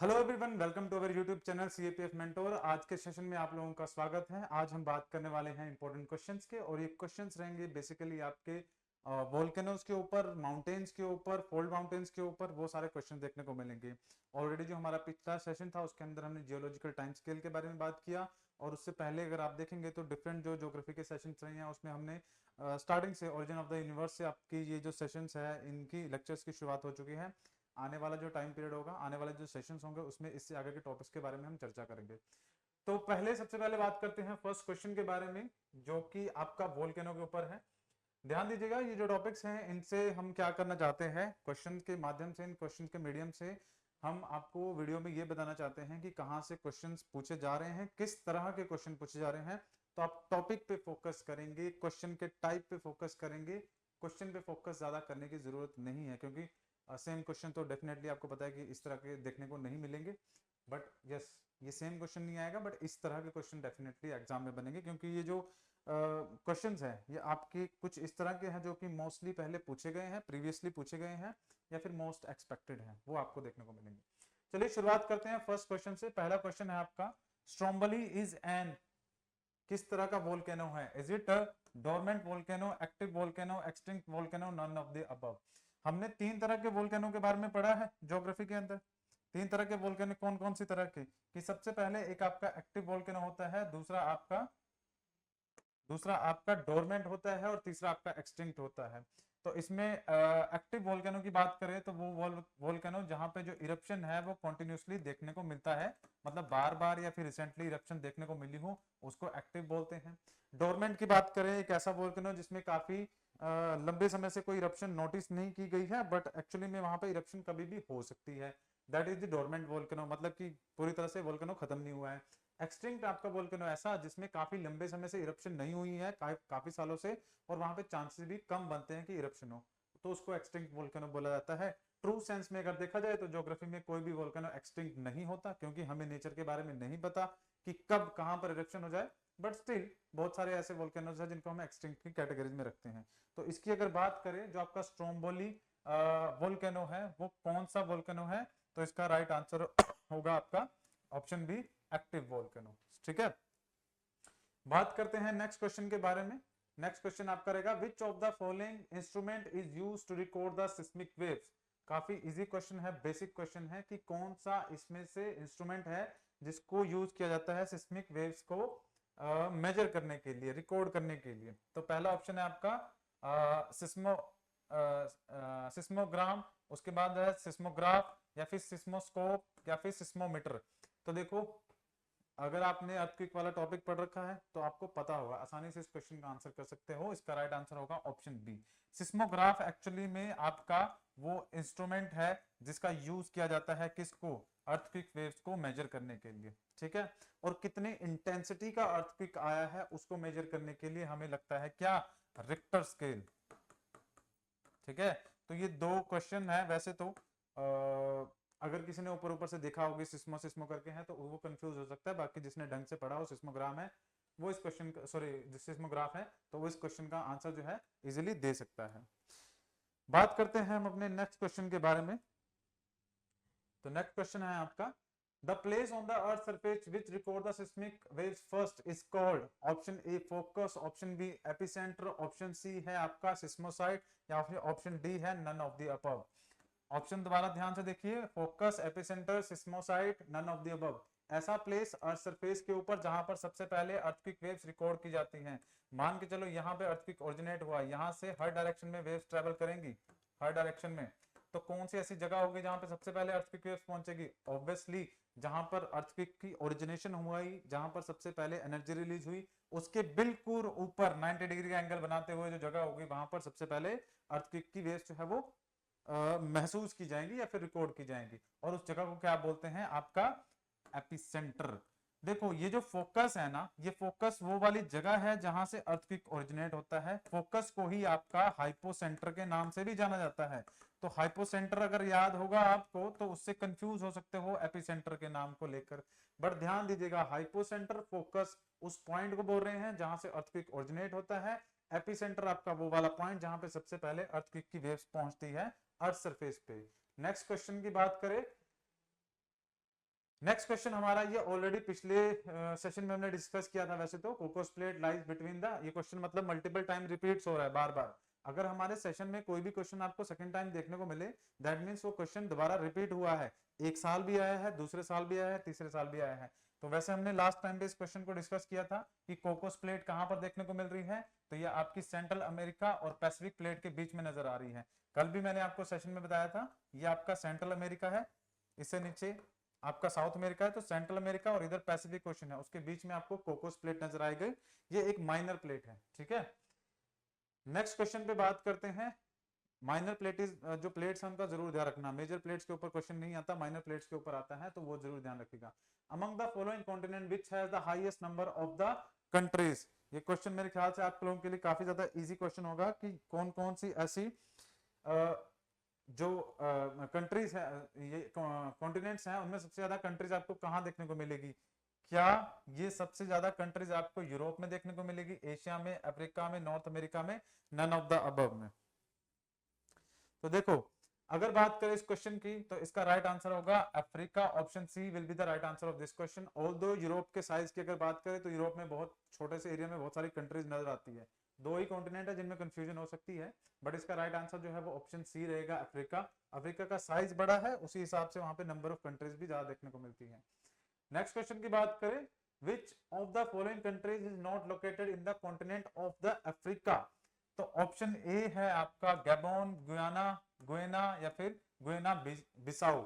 Hello everyone, welcome to our YouTube channel CAPF mentor. आज के session में आप लोगों का स्वागत है। आज हम बात करने वाले हैं इंपॉर्टेंट क्वेश्चंस के, और ये क्वेश्चंस रहेंगे बेसिकली आपके वोल्केनोज के ऊपर, माउंटेन्स के ऊपर, फोल्ड माउंटेन्स के ऊपर, वो सारे क्वेश्चन देखने को मिलेंगे। ऑलरेडी जो हमारा पिछला सेशन था उसके अंदर हमने जियोलॉजिकल टाइम स्केल के बारे में बात किया, और उससे पहले अगर आप देखेंगे तो डिफरेंट जो ज्योग्राफी के सेशंस रहे हैं उसमें हमने स्टार्टिंग से ओरिजिन ऑफ द यूनिवर्स से आपकी ये जो सेशंस है इनकी लेक्चर्स की शुरुआत हो चुकी है। आने वाला जो टाइम पीरियड होगा, आने वाले जो सेशंस होंगे उसमें इससे आगे के टॉपिक्स के बारे में हम चर्चा करेंगे। तो पहले सबसे पहले बात करते हैं फर्स्ट क्वेश्चन के बारे में, जो कि आपका वोल्केनो के ऊपर है। ध्यान दीजिएगा, ये जो टॉपिक्स हैं इनसे हम क्या करना चाहते हैं, क्वेश्चन के माध्यम से, इन क्वेश्चन के मीडियम से हम आपको वीडियो में ये बताना चाहते हैं कि कहाँ से क्वेश्चंस पूछे जा रहे हैं, किस तरह के क्वेश्चन पूछे जा रहे हैं। तो आप टॉपिक पे फोकस करेंगे, क्वेश्चन के टाइप पे फोकस करेंगे। क्वेश्चन पे फोकस ज्यादा करने की जरूरत नहीं है, क्योंकि सेम क्वेश्चन तो डेफिनेटली आपको पता है कि इस तरह के देखने को नहीं मिलेंगे। बट यस, ये सेम क्वेश्चन नहीं आएगा, बट इस तरह के क्वेश्चन डेफिनेटली एग्जाम में बनेंगे, क्योंकि ये जो क्वेश्चंस हैं ये आपके कुछ इस तरह के हैं जो कि मोस्टली पहले पूछे गए हैं, प्रीवियसली पूछे गए हैं, या फिर मोस्ट एक्सपेक्टेड हैं, वो आपको देखने को मिलेंगे। चलिए शुरुआत करते हैं फर्स्ट क्वेश्चन से। पहला क्वेश्चन है आपका, स्ट्रोम्बोली इज एन किस तरह का वोल्केनो है? Is it a dormant volcano, active volcano, extinct volcano, none of the above? हमने तीन तरह के वोल्केनो के बारे में पढ़ा है ज्योग्राफी के अंदर। तीन तरह के वोल्केनो कौन कौन सी तरह के? कि सबसे पहले एक आपका एक्टिव वोल्केनो होता है, दूसरा आपका डोरमेंट होता है, और तीसरा आपका एक्सटिंक्ट होता है। तो इसमें एक्टिव वोल्केनो की बात करें तो वो वोल्केनो जहां पे जो इरप्शन है वो कंटिन्यूसली देखने को मिलता है, मतलब बार बार या फिर रिसेंटली इरप्शन देखने को मिली हो, उसको एक्टिव बोलते हैं। डोरमेंट की बात करें, एक ऐसा वोल्केनो जिसमें काफी लंबे समय से कोई इरप्शन नोटिस नहीं की गई है, बट एक्चुअली में वहां पे इरप्शन कभी भी हो सकती है। That is the dormant volcano, मतलब कि पूरी तरह से वोल्केनो खत्म नहीं हुआ है। एक्सटिंक्ट आपका वोल्केनो ऐसा जिसमें काफी लंबे समय से इरप्शन नहीं हुई है, काफी सालों से, और वहां पे चांसेस भी कम बनते हैं कि इरप्शन हो, तो उसको एक्सटिंक्ट वोल्केनो बोला जाता है। ट्रू सेंस में अगर देखा जाए तो ज्योग्राफी में कोई भी वोल्केनो एक्सटिंक्ट नहीं होता, क्योंकि हमें नेचर के बारे में नहीं पता कि कब कहां पर इरप्शन हो जाए। बट स्टिल बहुत सारे ऐसे वोल्केनोज हैं जिनको हम एक्सटिंक्ट की कैटेगरीज में रखते हैं। तो इसकी अगर बात करें, जो आपका स्ट्रोम्बोली वोल्केनो है वो कौन सा वोल्केनो है? तो इसका राइट आंसर होगा आपका ऑप्शन बी, एक्टिव वोल्केनो। ठीक है, बात करते हैं नेक्स्ट क्वेश्चन के बारे में। नेक्स्ट क्वेश्चन आपका रहेगा, which of the following instrument is used to record the seismic waves? काफी इजी क्वेश्चन है, बेसिक क्वेश्चन है कि कौन सा इसमें से इंस्ट्रूमेंट है जिसको यूज किया जाता है सिस्मिक वेव्स को मेजर करने के लिए, रिकॉर्ड करने के लिए। तो पहला ऑप्शन है आपका सिस्मोग्राम, उसके बाद है सिस्मोग्राफ, या फिर सिस्मोस्कोप, या फिर सिस्मोमीटर। तो देखो, अगर आपने अर्थक्वेक वाला टॉपिक पढ़ रखा है तो आपको पता होगा, आसानी से इस क्वेश्चन का आंसर कर सकते हो। इसका राइट आंसर होगा ऑप्शन बी। सिस्मोग्राफ एक्चुअली में आपका वो इंस्ट्रूमेंट है जिसका यूज किया जाता है किसको? अर्थक्वेक वेव्स को मेजर करने के लिए। ठीक है, और कितने इंटेंसिटी का अर्थक्वेक आया है उसको मेजर करने के लिए हमें लगता है क्या? Richter scale. ठीक है, तो ये दो क्वेश्चन है। वैसे तो अगर किसी ने ऊपर ऊपर से देखा होगी सिस्मो सिस्मो करके है तो वो कंफ्यूज हो सकता है, बाकी जिसने ढंग से पढ़ा हो सिस्मोग्राम है वो इस क्वेश्चन, सॉरी सिस्मोग्राफ है, तो वो इस क्वेश्चन का आंसर जो है इजिली दे सकता है। बात करते हैं हम अपने नेक्स्ट क्वेश्चन के बारे में। तो नेक्स्ट क्वेश्चन है आपका, the place on the earth surface which record the seismic waves first is called? Option A focus, option B epicentre, option C है आपका सिस्मोसाइट, या फिर ऑप्शन डी है none of the above. Option दोबारा ध्यान से देखिए, focus, epicentre, seismosite, none of the above. ऐसा प्लेस अर्थ सरफेस के ऊपर जहां पर सबसे पहले अर्थक्वेक वेव्स रिकॉर्ड की जाती हैं। मान के चलो यहाँ पे अर्थक्वेक ओरिजिनेट हुआ, यहाँ से हर डायरेक्शन में वेव्स ट्रेवल करेंगी, हर डायरेक्शन में। तो कौन सी ऐसी जगह होगी जहां पे सबसे पहले अर्थक्वेक वेव्स पहुंचेगी? ऑब्वियसली जहां पर अर्थक्वेक की ओरिजिनेशन हुई, जहां पर सबसे पहले एनर्जी रिलीज हुई, उसके बिल्कुल ऊपर 90 डिग्री का एंगल बनाते हुए जो जगह होगी वहां पर सबसे पहले अर्थक्वेक की वेव्स जो है वो महसूस की जाएंगी या फिर रिकॉर्ड की जाएंगी, और उस जगह को क्या बोलते हैं? आपका एपिसेंटर। देखो, ये जो फोकस है ना, ये फोकस वो वाली जगह है जहां से अर्थक्वेक ओरिजिनेट होता है। फोकस को ही आपका हाइपोसेंटर के नाम से भी जाना जाता है। तो हाइपोसेंटर अगर याद होगा आपको तो उससे कंफ्यूज हो सकते हो एपिसेंटर के नाम को लेकर। बट ध्यान दीजिएगा, हाइपोसेंटर फोकस उस पॉइंट को बोल रहे हैं जहां से अर्थक्वेक ओरिजिनेट होता है। एपिसेंटर आपका वो वाला पॉइंट जहां पे सबसे पहले अर्थक्वेक की वेव्स पहुंचती है अर्थ सरफेस पे। नेक्स्ट क्वेश्चन की बात करें, नेक्स्ट क्वेश्चन हमारा, ये ऑलरेडी पिछले सेशन में हमने डिस्कस किया था वैसे तो, Cocos plate lies between the, ये क्वेश्चन मतलब मल्टीपल टाइम रिपीट्स हो रहा है बार बार। अगर हमारे सेशन में कोई भी क्वेश्चन आपको सेकंड टाइम देखने को मिले, दैट मींस वो क्वेश्चन दोबारा रिपीट हुआ है, एक साल भी आया है, दूसरे साल भी आया है, तीसरे साल भी आया है। तो वैसे हमने लास्ट टाइम पे इस क्वेश्चन को डिस्कस किया था कि कोकोस प्लेट कहां पर देखने को मिल रही है, तो ये आपकी सेंट्रल अमेरिका और पैसिफिक प्लेट के बीच में नजर आ रही है। कल भी मैंने आपको सेशन में बताया था, ये आपका सेंट्रल अमेरिका है, इससे नीचे आपका साउथ अमेरिका है, तो सेंट्रल अमेरिका और इधर पैसिफिक ओशन है, उसके बीच में आपको कोकोस प्लेट नजर आएगी। ये एक माइनर प्लेट है, ठीक है। नेक्स्ट क्वेश्चन पे बात करते हैं। माइनर प्लेट इज, जो प्लेट्स हैं उनका जरूर ध्यान रखना, मेजर प्लेट्स के ऊपर क्वेश्चन नहीं आता, माइनर प्लेट्स के ऊपर आता है, तो वो जरूर ध्यान रखिएगा। Among the following continent which has the highest number of the countries, ये क्वेश्चन मेरे ख्याल से आप लोगों के लिए काफी ज्यादा इजी क्वेश्चन होगा कि कौन कौन सी ऐसी जो कंट्रीज है, ये कॉन्टिनेंट्स हैं, उनमें सबसे ज्यादा कंट्रीज आपको कहां देखने को मिलेगी। क्या ये सबसे ज्यादा कंट्रीज आपको यूरोप में देखने को मिलेगी, एशिया में, अफ्रीका में, नॉर्थ अमेरिका में, नन ऑफ द अबव में। तो देखो, अगर बात करें इस क्वेश्चन की, तो इसका राइट आंसर होगा Africa, option C will be the right answer of this question. Although Europe के साइज की अगर बात करें तो यूरोप में बहुत छोटे से एरिया में बहुत सारी कंट्रीज नजर आती है, दो ही कॉन्टिनेंट है जिनमें कंफ्यूजन हो सकती है, बट इसका राइट आंसर जो है वो ऑप्शन सी रहेगा, अफ्रीका। अफ्रीका का साइज बड़ा है, उसी हिसाब से वहां पे नंबर ऑफ कंट्रीज भी ज्यादा देखने को मिलती है। नेक्स्ट क्वेश्चन की बात करें, which of the following countries is not located in the continent of the Africa, तो ऑप्शन ए है आपका गैबोन, गुयाना, गुएना या फिर गुएना बिसाऊ।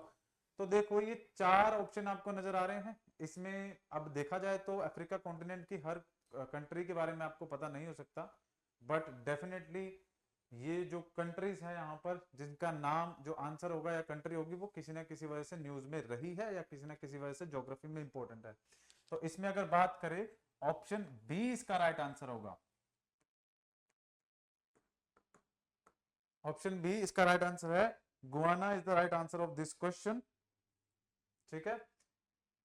तो देखो ये चार ऑप्शन आपको नजर आ रहे हैं, इसमें अब देखा जाए तो अफ्रीका कॉन्टिनेंट की हर कंट्री के बारे में आपको पता नहीं हो सकता, बट डेफिनेटली ये जो कंट्रीज है यहाँ पर, जिनका नाम जो आंसर होगा या कंट्री होगी, वो किसी ना किसी वजह से न्यूज में रही है या किसी ना किसी वजह से ज्योग्राफी में इंपॉर्टेंट है। तो इसमें अगर बात करें, ऑप्शन बी इसका राइट आंसर होगा, ऑप्शन बी इसका राइट आंसर है, Guana is the right answer of this question, ठीक है।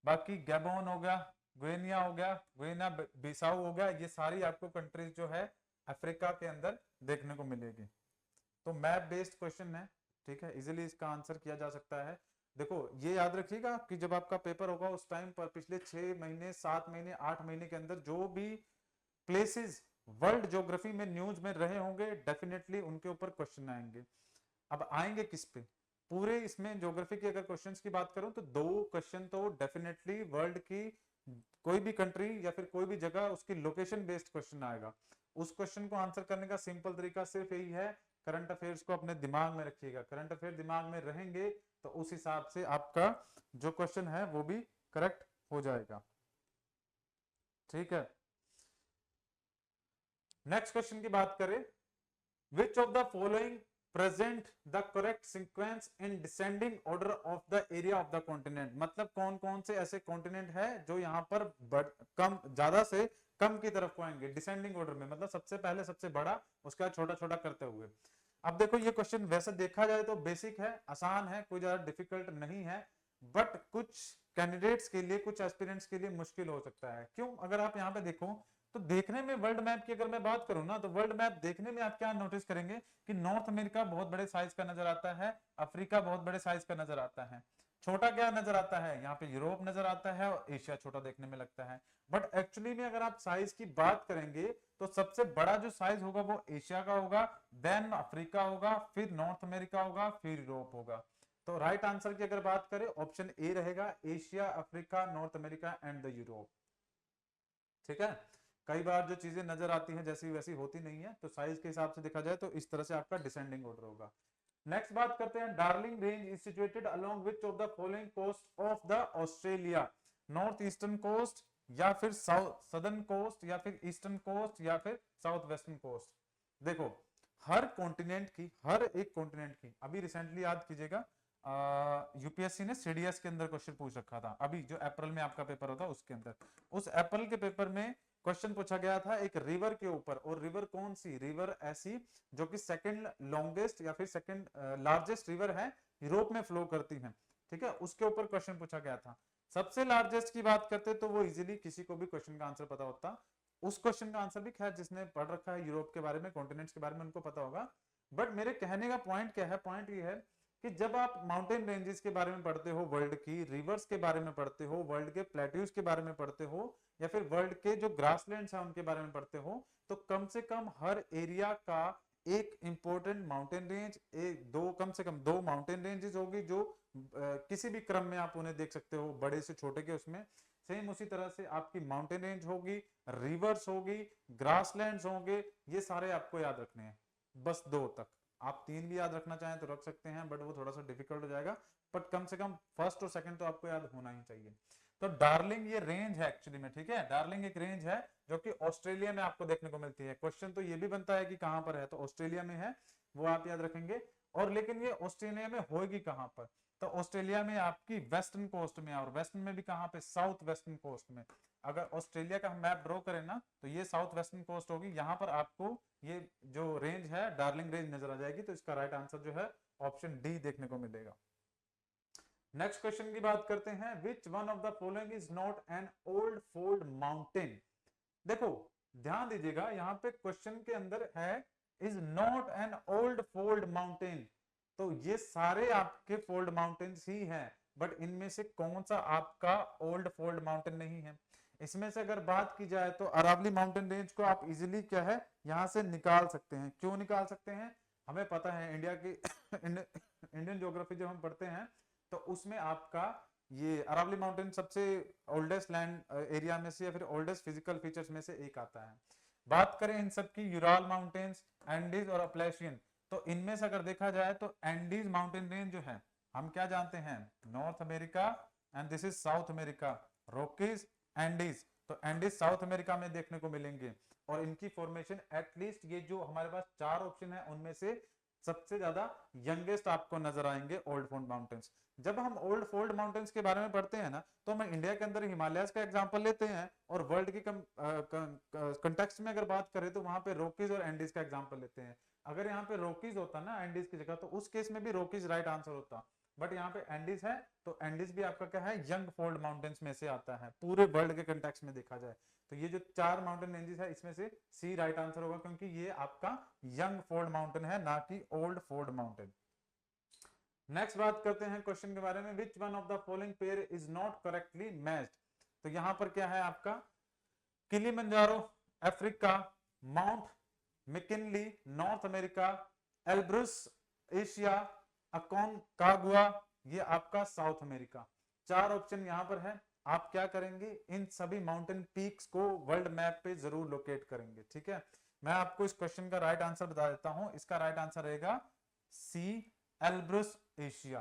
बाकी गैबोन हो गया, गुएनिया हो गया, गुएना बिसाऊ हो गया, ये सारी आपको कंट्रीज जो है अफ्रीका के अंदर देखने को मिलेगी। तो मैप बेस्ड क्वेश्चन है, ठीक है, इजीली इसका आंसर किया जा सकता है। देखो ये याद रखिएगा कि जब आपका पेपर होगा उस टाइम पर पिछले 6 महीने, 7 महीने, 8 महीने के अंदर जो भी प्लेसेस वर्ल्ड ज्योग्राफी में न्यूज में रहे होंगे, डेफिनेटली उनके ऊपर क्वेश्चन आएंगे। अब आएंगे किस पे, पूरे इसमें ज्योग्राफी की अगर क्वेश्चंस की बात करूं तो 2 क्वेश्चन तो डेफिनेटली वर्ल्ड की कोई भी कंट्री या फिर कोई भी जगह उसकी लोकेशन बेस्ड क्वेश्चन आएगा। उस क्वेश्चन को आंसर करने का सिंपल तरीका सिर्फ यही है, करंट अफेयर्स को अपने दिमाग में रखिएगा, करंट अफेयर दिमाग में रहेंगे तो उस हिसाब से आपका जो क्वेश्चन है वो भी करेक्ट हो जाएगा, ठीक है। नेक्स्ट क्वेश्चन की बात करें, which of the following present the correct sequence in descending order of the area of the continent, मतलब कौन कौन से ऐसे कॉन्टिनेंट है जो यहाँ पर कम, ज्यादा से कम की तरफ आएंगे डिसेंडिंग ऑर्डर में, मतलब सबसे पहले सबसे बड़ा, उसका छोटा छोटा करते हुए। अब देखो ये क्वेश्चन वैसे देखा जाए तो बेसिक है, आसान है, कोई ज्यादा डिफिकल्ट नहीं है, बट कुछ कैंडिडेट्स के लिए, कुछ एस्पिरेंट्स के लिए मुश्किल हो सकता है। क्यों? अगर आप यहाँ पे देखो तो देखने में वर्ल्ड मैप की अगर मैं बात करूं ना, तो वर्ल्ड मैप देखने में आप क्या नोटिस करेंगे कि नॉर्थ अमेरिका बहुत बड़े साइज का नजर आता है, अफ्रीका बहुत बड़े साइज का नजर आता है, छोटा क्या नजर आता है, यहाँ पे यूरोप नजर आता है और एशिया छोटा देखने में लगता है। बट एक्चुअली में अगर आप साइज की बात करेंगे तो सबसे बड़ा जो साइज होगा वो एशिया का होगा, देन अफ्रीका होगा, फिर नॉर्थ अमेरिका होगा, फिर यूरोप होगा। तो राइट आंसर की अगर बात करें ऑप्शन ए रहेगा, Asia, Africa, north America and the Europe, ठीक है। कई बार जो चीजें नजर आती हैं जैसी वैसी होती नहीं है, तो साइज के हिसाब से देखा जाए तो इस तरह से आपका डिसेंडिंग ऑर्डर होगा। नेक्स्ट बात करते हैं, Darling range is situated along which of the following coast of the Australia, north eastern coast या फिर साउथ सदर्न कोस्ट या फिर ईस्टर्न कोस्ट या फिर साउथ वेस्टर्न कोस्ट। देखो हर कॉन्टिनेंट की, हर एक कॉन्टिनेंट की, अभी रिसेंटली याद कीजिएगा यूपीएससी ने सीडीएस के अंदर क्वेश्चन पूछ रखा था, अभी जो अप्रैल में आपका पेपर होता है उसके अंदर, उस अप्रैल के पेपर में क्वेश्चन पूछा गया था एक रिवर के ऊपर, और रिवर कौन सी, रिवर ऐसी जो कि सेकंड लॉन्गेस्ट या फिर सेकंड लार्जेस्ट रिवर है, यूरोप में फ्लो करती है, ठीक है, उसके ऊपर क्वेश्चन पूछा गया था। सबसे लार्जेस्ट की बात करते तो वो इजीली किसी को भी क्वेश्चन का आंसर पता होता, उस क्वेश्चन का आंसर भी खैर जिसने पढ़ रखा है यूरोप के बारे में, कॉन्टिनेंट्स के बारे में, उनको पता होगा। बट मेरे कहने का पॉइंट क्या है, पॉइंट ये है कि जब आप माउंटेन रेंजेस के बारे में पढ़ते हो, वर्ल्ड की रिवर्स के बारे में पढ़ते हो, वर्ल्ड के प्लेट्यूज के बारे में पढ़ते हो, या फिर वर्ल्ड के जो ग्रासलैंड्स हैं उनके बारे में पढ़ते हो, तो कम से कम हर एरिया का एक इंपॉर्टेंट माउंटेन रेंज, एक दो, कम से कम दो माउंटेन रेंजेस होगी जो किसी भी क्रम में आप उन्हें देख सकते हो, बड़े से छोटे के उसमें। सेम उसी तरह से आपकी माउंटेन रेंज होगी, रिवर्स होगी, ग्रासलैंड्स होंगे, ये सारे आपको याद रखने हैं, बस दो तक। आप तीन भी याद रखना चाहें तो रख सकते हैं, बट वो थोड़ा सा डिफिकल्ट हो जाएगा, बट कम से कम फर्स्ट और सेकंड तो आपको याद होना ही चाहिए। तो डार्लिंग ये रेंज है एक्चुअली में, ठीक है, डार्लिंग एक रेंज है जो कि ऑस्ट्रेलिया में आपको देखने को मिलती है। क्वेश्चन तो ये भी बनता है कि कहां पर है, तो ऑस्ट्रेलिया में है, वो आप याद रखेंगे। और लेकिन ये ऑस्ट्रेलिया में होगी कहां पर, तो ऑस्ट्रेलिया में आपकी वेस्टर्न कोस्ट में, और वेस्टर्न में भी कहां पे, साउथ वेस्टर्न कोस्ट में। अगर ऑस्ट्रेलिया का हम मैप ड्रॉ करें ना, तो ये साउथ वेस्टर्न कोस्ट होगी, यहाँ पर आपको ये जो रेंज है डार्लिंग रेंज नजर आ जाएगी। तो इसका राइट आंसर जो है ऑप्शन डी देखने को मिलेगा। नेक्स्ट क्वेश्चन की बात करते हैं, विच one of the following is not an old fold mountain. देखो ध्यान दीजिएगा, यहाँ पे क्वेश्चन के अंदर है is not an old fold mountain, तो ये सारे आपके फोल्ड माउंटेन्स ही हैं, बट इनमें से कौन सा आपका ओल्ड फोल्ड माउंटेन नहीं है। इसमें से अगर बात की जाए तो अरावली माउंटेन रेंज को आप इजीली क्या है यहां से निकाल सकते हैं। क्यों निकाल सकते हैं, हमें पता है इंडिया की इंडियन ज्योग्राफी जब हम पढ़ते हैं तो उसमें आपका ये अरावली माउंटेन सबसे ओल्डेस्ट लैंड एरिया में से या फिर ओल्डेस्ट फिजिकल फीचर्स में से एक आता है। बात करें इन सब की, यूराल माउंटेन्स, एंडीज और अपलेशियन, तो इनमें से अगर देखा जाए तो एंडीज माउंटेन रेंज जो है हम क्या जानते हैं, north America and this is south America, Rockies, Andes, तो एंडीज साउथ अमेरिका में देखने को मिलेंगे। और इनकी फॉर्मेशन एटलीस्ट ये जो हमारे पास चार ऑप्शन है उनमें से सबसे ज्यादा यंगेस्ट आपको नजर आएंगे ओल्ड फोल्ड माउंटेन्स। जब हम ओल्ड फोल्ड माउंटेन्स के बारे में पढ़ते हैं ना, तो हम इंडिया के अंदर हिमालयस का एग्जांपल लेते हैं, और वर्ल्ड की कंटेक्स्ट में अगर बात करें तो वहां पे रॉकीज और एंडीज का एग्जांपल लेते हैं। अगर यहाँ पे रॉकीज होता ना एंडीज की जगह, तो उस केस में भी रॉकीज राइट आंसर होता, बट यहाँ पे एंडीज है, तो एंडीज भी आपका क्या है, यंग फोल्ड माउंटेन्स में से आता है पूरे वर्ल्ड के कंटेक्स्ट में देखा जाए। तो ये जो चार माउंटेन रेंजेस है इसमें से सी राइट आंसर होगा, क्योंकि ये आपका यंग फोल्ड माउंटेन है, ना कि ओल्ड फोल्ड माउंटेन। नेक्स्ट बात करते हैं क्वेश्चन के बारे में, which one of the following pair is not correctly matched. तो यहां पर क्या है आपका, Kilimanjaro Africa, mount McKinley North America, Elbrus Asia, Aconcagua ये आपका साउथ अमेरिका। चार ऑप्शन यहां पर है। आप क्या करेंगे, इन सभी माउंटेन पीक्स को वर्ल्ड मैप पे जरूर लोकेट करेंगे, ठीक है। मैं आपको इस क्वेश्चन का राइट आंसर बता देता हूं, इसका राइट आंसर रहेगा सी, एल्ब्रुस एशिया।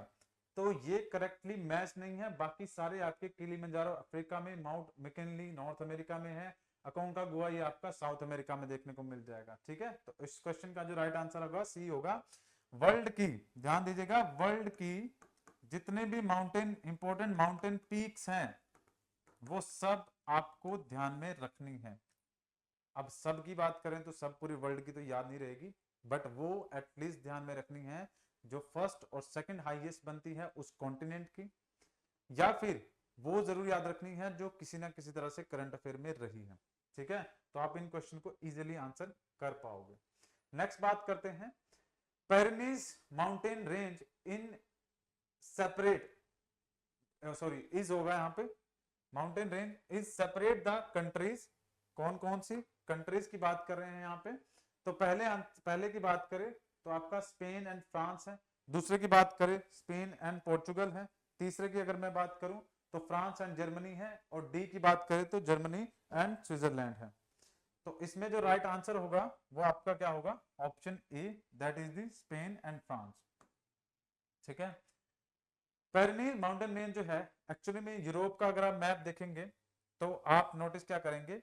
तो ये करेक्टली मैच नहीं है, बाकी सारे आपके किलिमंजारो अफ्रीका में, माउंट मैकिनली नॉर्थ अमेरिका में है, अकोनकागुआ ये आपका साउथ अमेरिका में देखने को मिल जाएगा, ठीक है। तो इस क्वेश्चन का जो राइट आंसर होगा सी होगा। वर्ल्ड की, ध्यान दीजिएगा, वर्ल्ड की जितने भी माउंटेन इंपॉर्टेंट माउंटेन पीक्स हैं वो सब आपको ध्यान में रखनी है। अब सब की बात करें तो सब पूरी वर्ल्ड की तो याद नहीं रहेगी, बट वो एटलीस्ट ध्यान में रखनी है जो फर्स्ट और सेकंड हाईएस्ट बनती है उस कॉन्टिनेंट की, या फिर वो जरूर याद रखनी है जो किसी ना किसी तरह से करंट अफेयर में रही है, ठीक है। तो आप इन क्वेश्चन को इजीली आंसर कर पाओगे। नेक्स्ट बात करते हैं, Pyrenees mountain range in separate, sorry is होगा यहाँ पे, mountain range is separate the countries. कौन कौन सी कंट्रीज की बात कर रहे हैं यहाँ पे, तो पहले की बात करें तो आपका स्पेन एंड फ्रांस है, दूसरे की बात करें स्पेन एंड पोर्चुगल है, तीसरे की अगर मैं बात करूं तो फ्रांस एंड जर्मनी है, और डी की बात करें तो जर्मनी एंड स्विट्जरलैंड है। तो इसमें जो राइट आंसर होगा वो आपका क्या होगा, option A, that is the Spain and France, ठीक है। पेरिनीज माउंटेन रेंज जो है एक्चुअली में यूरोप का अगर आप मैप देखेंगे तो आप नोटिस क्या करेंगे,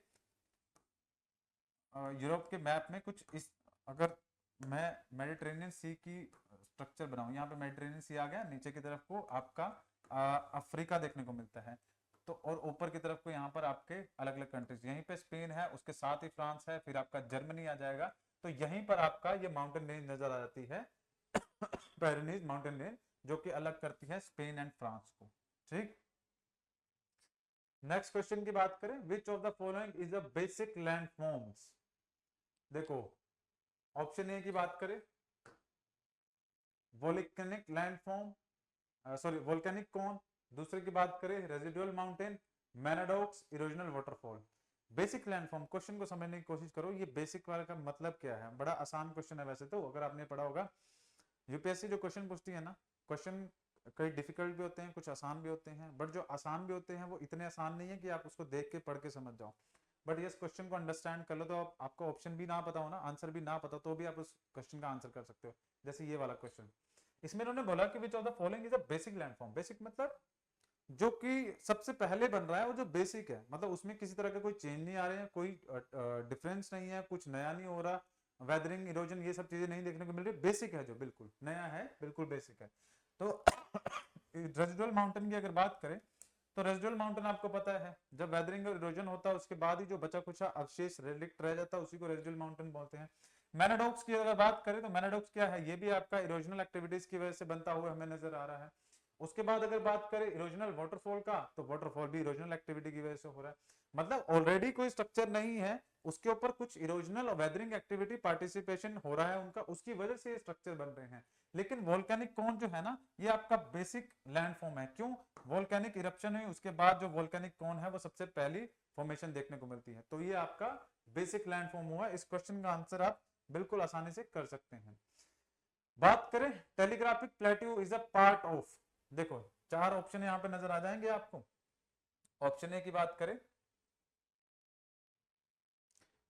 यूरोप के मैप में कुछ इस, अगर मैं मेडिटेरेनियन सी की स्ट्रक्चर बनाऊं, यहाँ पे मेडिटेरेनियन सी आ गया, नीचे की तरफ को आपका अफ्रीका देखने को मिलता है, तो और ऊपर की तरफ को यहाँ पर आपके अलग अलग कंट्रीज, यहीं पे स्पेन है, उसके साथ ही फ्रांस है, फिर आपका जर्मनी आ जाएगा, तो यहीं पर आपका ये माउंटेन रेंज नजर आ जाती है पेरिनीज माउंटेन रेंज, जो कि अलग करती है स्पेन एंड फ्रांस को, ठीक। नेक्स्ट क्वेश्चन की बात करें, which of the following is a basic land forms. देखो ऑप्शन ए की बात करें वोल्केनिक लैंडफॉर्म, सॉरी वोल्केनिक कौन, दूसरे की बात करें residual mountain, monadnocks, erosional waterfall. Basic landform, question को समझने की कोशिश करो, ये बेसिक वाले का मतलब क्या है। बड़ा आसान क्वेश्चन है वैसे तो, अगर आपने पढ़ा होगा। यूपीएससी जो क्वेश्चन पूछती है ना, क्वेश्चन कई डिफिकल्ट भी होते हैं, कुछ आसान भी होते हैं, बट जो आसान भी होते हैं वो इतने आसान नहीं है कि आप उसको देख के पढ़ के समझ जाओ। बट यस, क्वेश्चन को अंडरस्टैंड कर लो तो आपको ऑप्शन भी ना पता हो ना, आंसर भी ना पता, तो भी आप उस क्वेश्चन का आंसर कर सकते हो। जैसे ये वाला क्वेश्चन, इसमें उन्होंने बोला कि विच of the following is a basic landform. Basic मतलब जो कि सबसे पहले बन रहा है, वो जो बेसिक है, मतलब उसमें किसी तरह का कोई चेंज नहीं आ रहे हैं, कोई डिफरेंस नहीं है, कुछ नया नहीं हो रहा, वेदरिंग इरोजन ये सब चीजें नहीं देखने को मिल रही, बेसिक है, जो बिल्कुल नया है, बिल्कुल बेसिक है। तो रेजिडुअल माउंटेन की अगर बात करें तो रेजिडुअल माउंटेन आपको पता है, जब वेदरिंग और इरोजन होता है उसके बाद ही जो बचा कुछ अवशेष रिलिक्ट रह जाता है उसी को रेजिडुअल माउंटेन बोलते हैं। मैनाडोक्स की अगर बात करें तो मैनाडोक्स क्या है, ये भी आपका इरोजनल एक्टिविटीज की वजह से बनता हुआ हमें नजर आ रहा है। उसके बाद अगर बात करें इरोजनल वाटरफॉल का, तो वाटरफॉल भी इरोजनल एक्टिविटी की वजह से हो रहा है, मतलब ऑलरेडी कोई स्ट्रक्चर नहीं है, उसके ऊपर कुछ इरोजनल और वेदरिंग एक्टिविटी पार्टिसिपेशन हो रहा है उनका, उसकी वजह से ये स्ट्रक्चर बन रहे हैं। लेकिन वोल्केनिक कौन जो है ना, ये आपका बेसिक लैंडफॉर्म है। क्यों? वोल्केनिक इरप्शन हुई उसके बाद जो वोल्केनिक कौन है वो सबसे पहली फॉर्मेशन देखने को मिलती है, तो ये आपका बेसिक लैंडफॉर्म हुआ। इस क्वेश्चन का आंसर आप बिल्कुल आसानी से कर सकते हैं। बात करें telegraphic plateau is a part of, देखो चार ऑप्शन यहां पे नजर आ जाएंगे आपको। ऑप्शन ए की बात करें,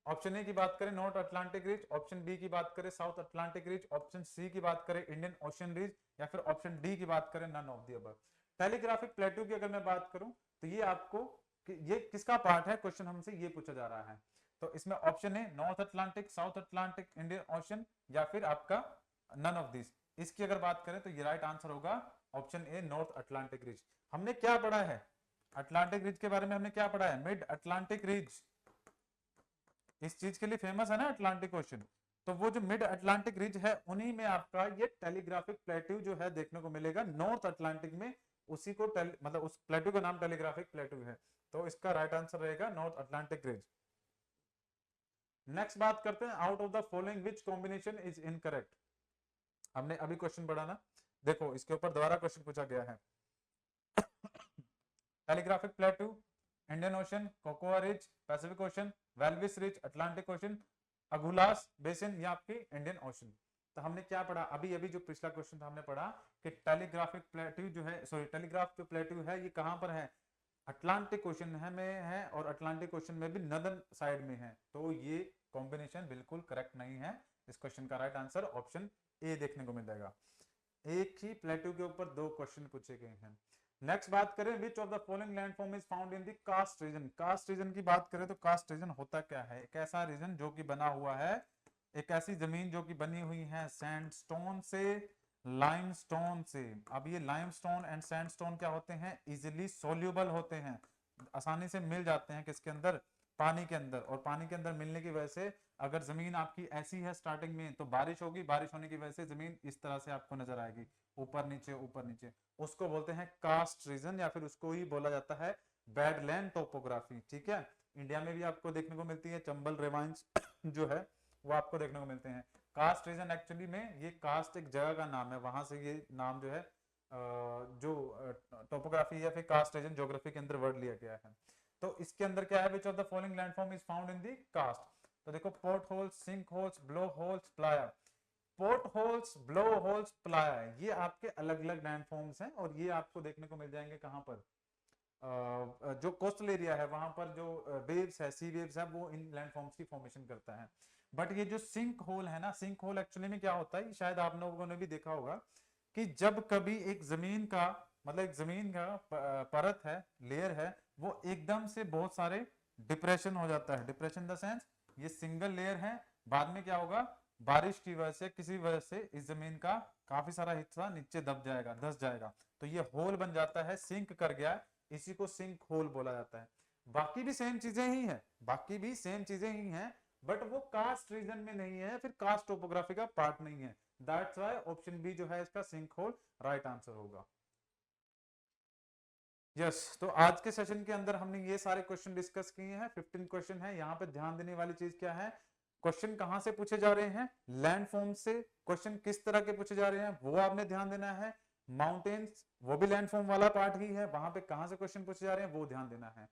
ऑप्शन ए की बात करें नॉर्थ अटलांटिक रीज, ऑप्शन बी की बात करें साउथ अटलांटिक रीज, ऑप्शन सी की बात करें इंडियन ओशन रीज, या फिर ऑप्शन डी की बात करें none of the above. Telegraphic plateau की अगर मैं बात करूं तो ये आपको ये किसका पार्ट है, क्वेश्चन हमसे ये पूछा जा रहा है। तो इसमें ऑप्शन है north Atlantic, south Atlantic, Indian ocean, या फिर आपका नन ऑफ दिस। इसकी अगर बात करें तो ये राइट आंसर होगा ऑप्शन ए नॉर्थ अटलांटिक रीज। हमने क्या पढ़ा है अटलांटिक रीज के बारे में, हमने क्या पढ़ा है, मिड अटलांटिक रीज इस चीज के लिए फेमस है ना अटलांटिक ओशन। तो वो जो मिड अटलांटिक रिज है उन्हीं में आपका ये टेलीग्राफिक प्लेट्यू जो है देखने को मिलेगा नॉर्थ अटलांटिक में, उसी को मतलब उस प्लेट्यू का नाम टेलीग्राफिक प्लेट्यू है। तो इसका राइट आंसर रहेगा नॉर्थ अटलांटिक रिज। नेक्स्ट बात करते हैं out of the following which combination is incorrect. हमने अभी क्वेश्चन पढ़ा ना, देखो इसके ऊपर दोबारा क्वेश्चन पूछा गया है। Telegraphic plateau, Indian Ocean, Cocos ridge, Pacific Ocean, Walvis ridge, Atlantic Ocean, Agulhas basin, या आपकी इंडियन ओशन। तो हमने क्या पढ़ा अभी अभी जो पिछला क्वेश्चन था हमने पढ़ा कि टेलीग्राफिक प्लेट्यू जो है, सॉरी टेलीग्राफ जो प्लेट्यू है ये कहां पर है, अटलांटिक ओशन में है, और अटलांटिक ओशन में भी नदर्न साइड में है। तो ये कॉम्बिनेशन बिल्कुल करेक्ट नहीं है। इस क्वेश्चन का राइट आंसर ऑप्शन ए देखने को मिल जाएगा। एक ही प्लेट्यू के ऊपर दो क्वेश्चन पूछे गए हैं। नेक्स्ट बात करें which of the following landform is found in the karst region. Karst region की बात करें तो कास्ट रीजन होता क्या है, एक ऐसा रीजन जो कि बना हुआ है, एक ऐसी जमीन जो कि बनी हुई है सैंडस्टोन से, लाइमस्टोन से। अब ये लाइमस्टोन एंड सैंडस्टोन क्या होते हैं, इजिली सोल्यूबल होते हैं, आसानी से मिल जाते हैं किसके अंदर, पानी के अंदर। और पानी के अंदर मिलने की वजह से अगर जमीन आपकी ऐसी है स्टार्टिंग में तो बारिश होगी, बारिश होने की वजह से जमीन इस तरह से आपको नजर आएगी, ऊपर नीचे ऊपर नीचे, उसको बोलते हैं कास्ट रीजन, या फिर उसको ही बोला जाता है बैडलैंड टोपोग्राफी। ठीक है, इंडिया में भी आपको देखने को मिलती है, चंबल रेवाइंस जो है वो आपको देखने को मिलते हैं। कास्ट रीजन एक्चुअली में ये कास्ट एक जगह का नाम है, वहां से ये नाम जो है जो टोपोग्राफी या फिर कास्ट रीजन ज्योग्राफी के अंदर वर्ड लिया गया है। तो इसके अंदर क्या है, which of the following landform is found in the karst. तो देखो pot holes, sink holes, blow holes, playa. Pot holes, blow holes, playa, ये आपके अलग अलग लैंडफॉर्म्स हैं, और ये आपको देखने को मिल जाएंगे कहां पर, जो कोस्टल एरिया है वहां पर जो वेव्स है, सी वेव्स है, वो इन लैंडफॉर्म्स की फॉर्मेशन करता है। बट ये जो सिंक होल है ना, सिंक होल एक्चुअली में क्या होता है, शायद आप लोगों ने भी देखा होगा कि जब कभी एक जमीन का, मतलब एक जमीन का परत है, लेयर है, वो एकदम से बहुत सारे डिप्रेशन हो जाता है। डिप्रेशन द सेंस ये सिंगल लेयर है, बाद में क्या होगा, बारिश की वजह से किसी वजह से इस जमीन का काफी सारा हिस्सा नीचे दब जाएगा, धस जाएगा, तो ये होल बन जाता है, सिंक कर गया, इसी को सिंक होल बोला जाता है। बाकी भी सेम चीजें ही हैं, बाकी भी सेम चीजें ही हैं, बट वो कास्ट रीजन में नहीं है, फिर कास्ट टोपोग्राफी का पार्ट नहीं है। दैट्स व्हाई ऑप्शन बी जो है इसका सिंक होल राइट आंसर होगा। यस तो आज के सेशन के अंदर हमने ये सारे क्वेश्चन डिस्कस किए हैं, 15 क्वेश्चन है। यहाँ पे ध्यान देने वाली चीज क्या है, क्वेश्चन कहां से पूछे जा रहे हैं, लैंड फॉर्म से। क्वेश्चन किस तरह के पूछे जा रहे हैं वो आपने ध्यान देना है। माउंटेन्स, वो भी लैंड फॉर्म वाला पार्ट ही है, वहां पे कहां से क्वेश्चन पूछे जा रहे हैं वो ध्यान देना है।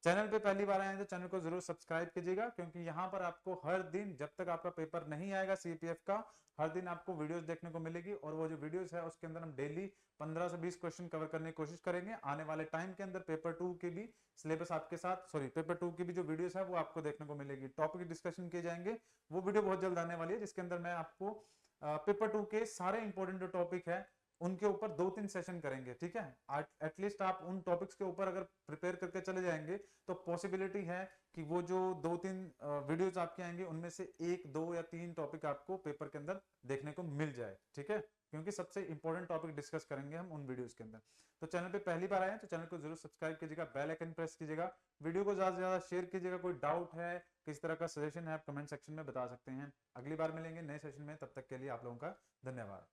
चैनल पे पहली बार आए हैं तो चैनल को जरूर सब्सक्राइब कीजिएगा, क्योंकि यहाँ पर आपको हर दिन, जब तक आपका पेपर नहीं आएगा सीपीएफ का, हर दिन आपको वीडियोस देखने को मिलेगी। और वो जो वीडियोस है उसके अंदर हम डेली 15 से 20 क्वेश्चन कवर करने की कोशिश करेंगे। आने वाले टाइम के अंदर पेपर 2 की भी सिलेबस आपके साथ, सॉरी पेपर 2 की भी जो वीडियोस है वो आपको देखने को मिलेगी। टॉपिक डिस्कशन किए जाएंगे, वो वीडियो बहुत जल्द आने वाली है, जिसके अंदर मैं आपको पेपर 2 के सारे इंपॉर्टेंट जो टॉपिक है उनके ऊपर 2-3 सेशन करेंगे, ठीक है। एटलीस्ट आप उन टॉपिक्स के ऊपर अगर प्रिपेयर करके चले जाएंगे तो पॉसिबिलिटी है कि वो जो 2-3 वीडियोस आपके आएंगे उनमें से 1, 2 या 3 टॉपिक आपको पेपर के अंदर देखने को मिल जाए, ठीक है, क्योंकि सबसे इंपॉर्टेंट टॉपिक डिस्कस करेंगे हम उन वीडियोस के अंदर। तो चैनल पे पहली बार आए हैं तो चैनल को जरूर सब्सक्राइब कीजिएगा, बेल आइकन प्रेस कीजिएगा, वीडियो को ज्यादा से ज्यादा शेयर कीजिएगा। कोई डाउट है, किस तरह का सजेशन है, आप कमेंट सेक्शन में बता सकते हैं। अगली बार मिलेंगे नए सेशन में, तब तक के लिए आप लोगों का धन्यवाद।